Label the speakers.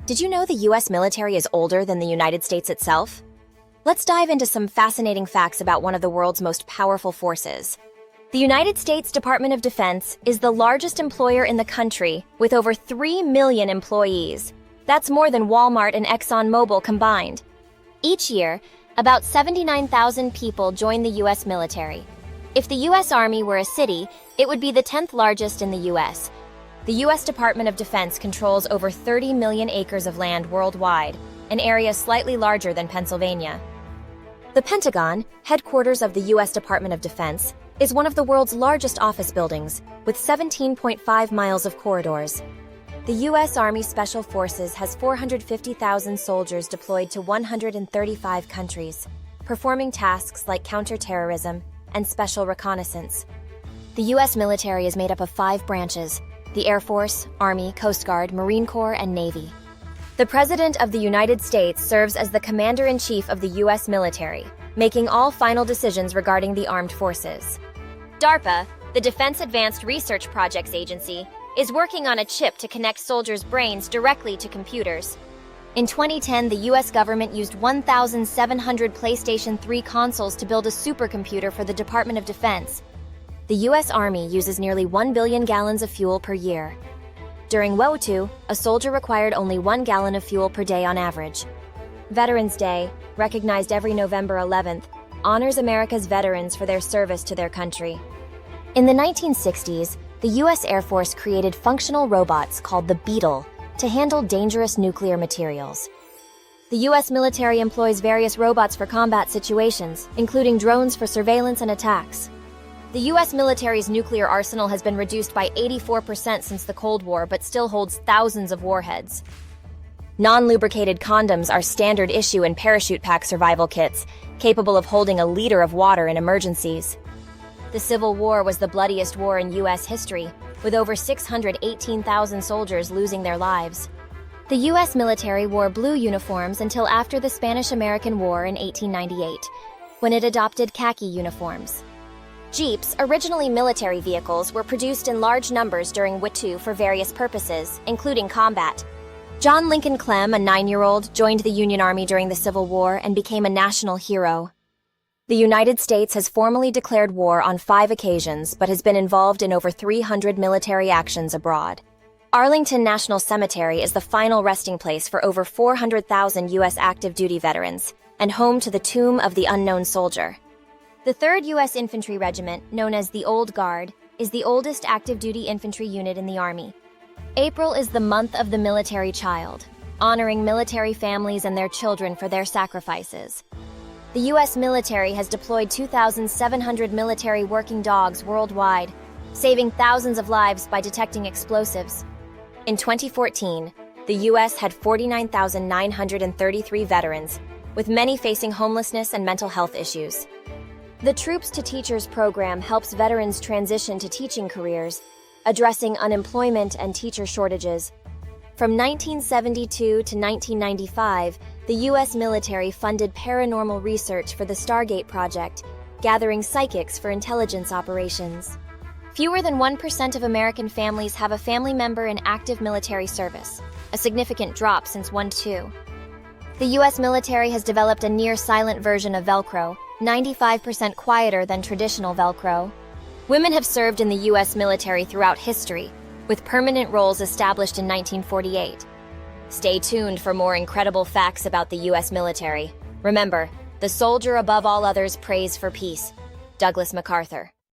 Speaker 1: Did you know the US military is older than the United States itself? Let's dive into some fascinating facts about one of the world's most powerful forces. The United States Department of Defense is the largest employer in the country, with over 3 million employees. That's more than Walmart and ExxonMobil combined. Each year, about 79,000 people join the US military. If the US Army were a city, it would be the 10th largest in the US. The US Department of Defense controls over 30 million acres of land worldwide, an area slightly larger than Pennsylvania. The Pentagon, headquarters of the US Department of Defense, is one of the world's largest office buildings, with 17.5 miles of corridors. The U.S. Army Special Forces has 450,000 soldiers deployed to 135 countries, performing tasks like counterterrorism and special reconnaissance. The U.S. military is made up of 5 branches: the Air Force, Army, Coast Guard, Marine Corps, and Navy. The President of the United States serves as the Commander-in-Chief of the U.S. military, making all final decisions regarding the armed forces. DARPA, the Defense Advanced Research Projects Agency, is working on a chip to connect soldiers' brains directly to computers. In 2010, the U.S. government used 1,700 PlayStation 3 consoles to build a supercomputer for the Department of Defense. The U.S. Army uses nearly 1 billion gallons of fuel per year. During World War II, a soldier required only 1 gallon of fuel per day on average. Veterans Day, recognized every November 11th, honors America's veterans for their service to their country. In the 1960s, the U.S. Air Force created functional robots called the Beetle to handle dangerous nuclear materials. The U.S. military employs various robots for combat situations, including drones for surveillance and attacks. The U.S. military's nuclear arsenal has been reduced by 84% since the Cold War, but still holds thousands of warheads. Non-lubricated condoms are standard issue in parachute pack survival kits, capable of holding a liter of water in emergencies. The Civil War was the bloodiest war in U.S. history, with over 618,000 soldiers losing their lives. The U.S. military wore blue uniforms until after the Spanish-American War in 1898, when it adopted khaki uniforms. Jeeps, originally military vehicles, were produced in large numbers during World War II for various purposes, including combat. John Lincoln Clem, a 9-year-old, joined the Union Army during the Civil War and became a national hero. The United States has formally declared war on 5 occasions, but has been involved in over 300 military actions abroad. Arlington National Cemetery is the final resting place for over 400,000 U.S. active duty veterans, and home to the Tomb of the Unknown Soldier. The 3rd U.S. Infantry Regiment, known as the Old Guard, is the oldest active duty infantry unit in the Army. April is the month of the military child, honoring military families and their children for their sacrifices. The U.S. military has deployed 2,700 military working dogs worldwide, saving thousands of lives by detecting explosives. In 2014, the U.S. had 49,933 veterans, with many facing homelessness and mental health issues. The Troops to Teachers program helps veterans transition to teaching careers, addressing unemployment and teacher shortages. From 1972 to 1995, the U.S. military funded paranormal research for the Stargate project, gathering psychics for intelligence operations. Fewer than 1% of American families have a family member in active military service, a significant drop since World War II. The U.S. military has developed a near-silent version of Velcro, 95% quieter than traditional Velcro. Women have served in the U.S. military throughout history, with permanent roles established in 1948. Stay tuned for more incredible facts about the U.S. military. Remember, the soldier above all others prays for peace. Douglas MacArthur.